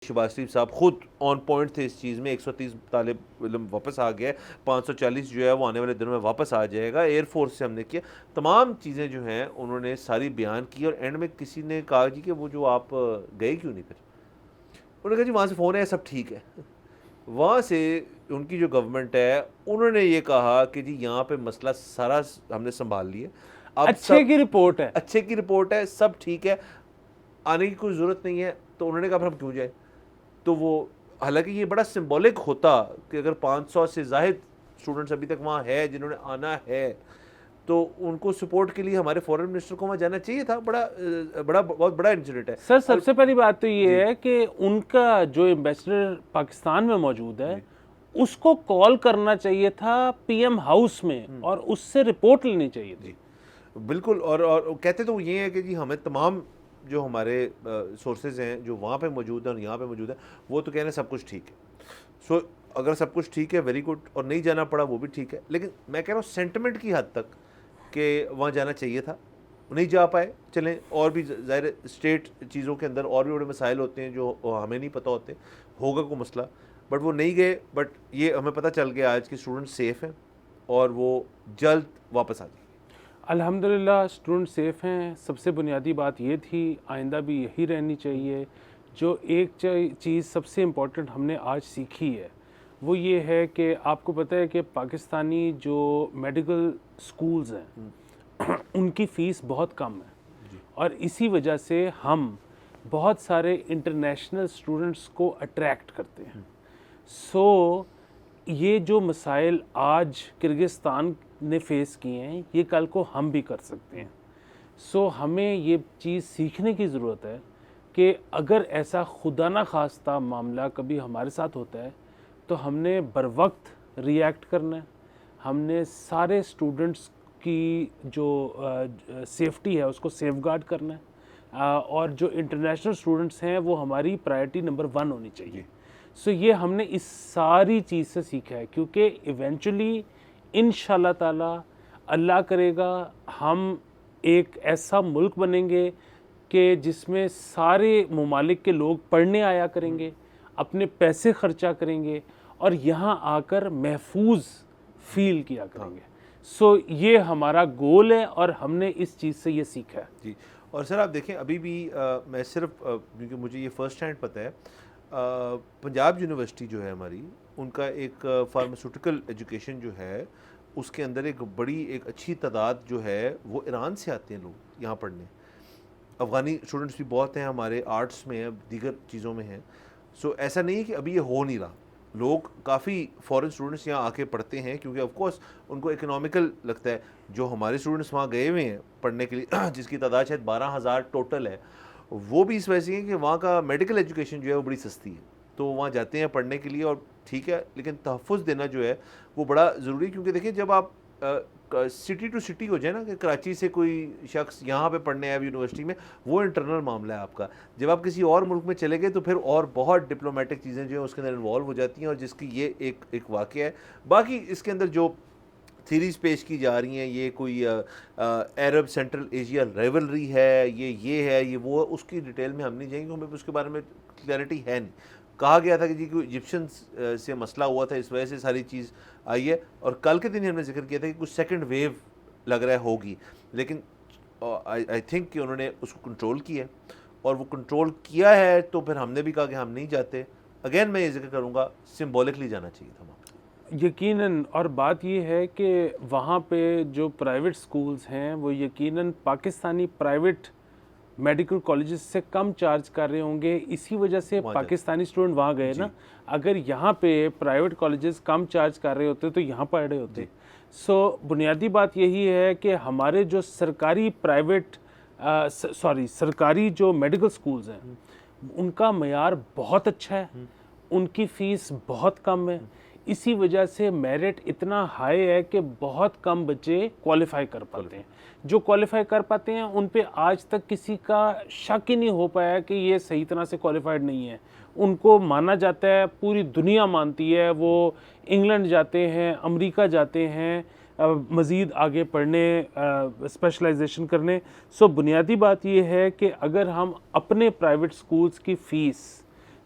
شہباز شریف صاحب خود on point تھے اس چیز میں. 130 طالب علم واپس آ گیا, 540 جو ہے وہ آنے والے دنوں میں واپس آ جائے گا. ایئر فورس سے ہم نے کیا, تمام چیزیں جو ہیں انہوں نے ساری بیان کی. اور اینڈ میں کسی نے کہا جی کہ وہ جو آپ گئے کیوں نہیں, پھر انہوں نے کہا جی وہاں سے فون ہے سب ٹھیک ہے. وہاں سے ان کی جو گورنمنٹ ہے انہوں نے یہ کہا کہ جی یہاں پہ مسئلہ سارا ہم نے سنبھال لیا, اب اچھے کی رپورٹ ہے, اچھے کی رپورٹ ہے, سب ٹھیک ہے, آنے کی کوئی ضرورت نہیں ہے. تو انہوں نے کہا پھر ہم کیوں جائیں. تو وہ حالانکہ یہ بڑا سمبولک ہوتا کہ اگر 500 سے زائد اسٹوڈنٹس ابھی تک وہاں ہے جنہوں نے آنا ہے, تو ان کو سپورٹ کے لیے ہمارے فورن منسٹر کو وہاں جانا چاہیے تھا. بہت بڑا انسیڈنٹ ہے. سر سب سے پہلی بات تو یہ ہے کہ ان کا جو ایمبیسڈر پاکستان میں موجود ہے اس کو کال کرنا چاہیے تھا پی ایم ہاؤس میں اور اس سے رپورٹ لینی چاہیے تھی. بالکل. اور کہتے تو یہ ہے کہ جی ہمیں تمام جو ہمارے سورسز ہیں جو وہاں پہ موجود ہیں اور یہاں پہ موجود ہیں وہ تو کہہ رہے ہیں سب کچھ ٹھیک ہے. سو اگر سب کچھ ٹھیک ہے ویری گڈ, اور نہیں جانا پڑا وہ بھی ٹھیک ہے. لیکن میں کہہ رہا ہوں سینٹیمنٹ کی حد تک کہ وہاں جانا چاہیے تھا, نہیں جا پائے. چلیں, اور بھی ظاہر اسٹیٹ چیزوں کے اندر اور بھی بڑے مسائل ہوتے ہیں جو ہمیں نہیں پتہ ہوتے, ہوگا کوئی مسئلہ, بٹ وہ نہیں گئے. بٹ یہ ہمیں پتہ چل گیا آج کہ اسٹوڈنٹ سیف ہیں اور وہ جلد واپس آ جائیں. الحمدللہ اسٹوڈنٹ سیف ہیں. سب سے بنیادی بات یہ تھی, آئندہ بھی یہی رہنی چاہیے. جو ایک چیز سب سے امپورٹنٹ ہم نے آج سیکھی ہے وہ یہ ہے کہ آپ کو پتہ ہے کہ پاکستانی جو میڈیکل سکولز ہیں ان کی فیس بہت کم ہے, اور اسی وجہ سے ہم بہت سارے انٹرنیشنل اسٹوڈنٹس کو اٹریکٹ کرتے ہیں. سو یہ جو مسائل آج کرگستان نے فیس کیے ہیں یہ کل کو ہم بھی کر سکتے ہیں. سو ہمیں یہ چیز سیکھنے کی ضرورت ہے کہ اگر ایسا خدا نہ خواستہ معاملہ کبھی ہمارے ساتھ ہوتا ہے تو ہم نے بر وقت ری ایکٹ کرنا ہے. ہم نے سارے اسٹوڈنٹس کی جو سیفٹی ہے اس کو سیف گارڈ کرنا ہے, اور جو انٹرنیشنل اسٹوڈنٹس ہیں وہ ہماری پرائرٹی نمبر 1 ہونی چاہیے. سو یہ ہم نے اس ساری چیز سے سیکھا ہے, کیونکہ ایونچولی انشاءاللہ تعالی اللہ کرے گا ہم ایک ایسا ملک بنیں گے کہ جس میں سارے ممالک کے لوگ پڑھنے آیا کریں گے, اپنے پیسے خرچہ کریں گے اور یہاں آ کر محفوظ فیل کیا کریں گے. سو یہ ہمارا گول ہے اور ہم نے اس چیز سے یہ سیکھا ہے. جی. اور سر آپ دیکھیں ابھی بھی میں صرف کیونکہ مجھے یہ فرسٹ ہینڈ پتہ ہے, پنجاب یونیورسٹی جو ہے ہماری, ان کا ایک فارماسیوٹیکل ایجوکیشن جو ہے اس کے اندر ایک اچھی تعداد جو ہے وہ ایران سے آتے ہیں لوگ یہاں پڑھنے. افغانی اسٹوڈنٹس بھی بہت ہیں ہمارے, آرٹس میں ہیں, دیگر چیزوں میں ہیں. سو ایسا نہیں ہے کہ ابھی یہ ہو نہیں رہا. لوگ کافی فورن اسٹوڈنٹس یہاں آ کے پڑھتے ہیں کیونکہ آف کورس ان کو اکنامیکل لگتا ہے. جو ہمارے اسٹوڈنٹس وہاں گئے ہوئے ہیں پڑھنے کے لیے جس کی تعداد شاید 12,000 ٹوٹل ہے, وہ بھی اس وجہ سے ہے کہ وہاں کا میڈیکل ایجوکیشن جو ہے وہ بڑی سستی ہے, تو وہاں جاتے ہیں پڑھنے کے لیے. اور ٹھیک ہے, لیکن تحفظ دینا جو ہے وہ بڑا ضروری ہے. کیونکہ دیکھیں جب آپ سٹی ٹو سٹی ہو جائے نا, کہ کراچی سے کوئی شخص یہاں پہ پڑھنے آیا یونیورسٹی میں, وہ انٹرنل معاملہ ہے آپ کا. جب آپ کسی اور ملک میں چلے گئے تو پھر اور بہت ڈپلومیٹک چیزیں جو ہیں اس کے اندر انوالو ہو جاتی ہیں, اور جس کی یہ ایک واقعہ ہے. باقی اس کے اندر جو تھیریز پیش کی جا رہی ہیں, یہ کوئی عرب سینٹرل ایشیا رائیولری ہے, یہ ہے یہ وہ, اس کی ڈیٹیل میں ہم نہیں جائیں گے, ہمیں اس کے بارے میں کلیئرٹی ہے نہیں. کہا گیا تھا کہ جی کوئی ایجپشنس سے مسئلہ ہوا تھا, اس وجہ سے ساری چیز آئی ہے. اور کل کے دن ہم نے ذکر کیا تھا کہ کچھ سیکنڈ ویو لگ رہا ہے ہوگی, لیکن آئی تھنک کہ انہوں نے اس کو کنٹرول کیا ہے, اور وہ کنٹرول کیا ہے تو پھر ہم نے بھی کہا کہ ہم نہیں جاتے. اگین میں یہ ذکر کروں گا سمبولکلی جانا چاہیے تھا وہاں. یقیناً. اور بات یہ ہے کہ وہاں پہ جو پرائیویٹ سکولز ہیں وہ یقیناً پاکستانی پرائیویٹ میڈیکل کالجز سے کم چارج کر رہے ہوں گے, اسی وجہ سے پاکستانی اسٹوڈنٹ وہاں گئے نا. اگر یہاں پہ پرائیویٹ کالجز کم چارج کر رہے ہوتے تو یہاں پڑھ رہے ہوتے. سو بنیادی بات یہی ہے کہ ہمارے جو سرکاری جو میڈیکل سکولز ہیں ان کا معیار بہت اچھا ہے, ان کی فیس بہت کم ہے. اسی وجہ سے میرٹ اتنا ہائی ہے کہ بہت کم بچے کوالیفائی کر پاتے ہیں. جو کوالیفائی کر پاتے ہیں ان پہ آج تک کسی کا شک ہی نہیں ہو پایا کہ یہ صحیح طرح سے کوالیفائڈ نہیں ہے. ان کو مانا جاتا ہے, پوری دنیا مانتی ہے. وہ انگلینڈ جاتے ہیں, امریکہ جاتے ہیں مزید آگے پڑھنے, اسپیشلائزیشن کرنے. سو بنیادی بات یہ ہے کہ اگر ہم اپنے پرائیویٹ سکولز کی فیس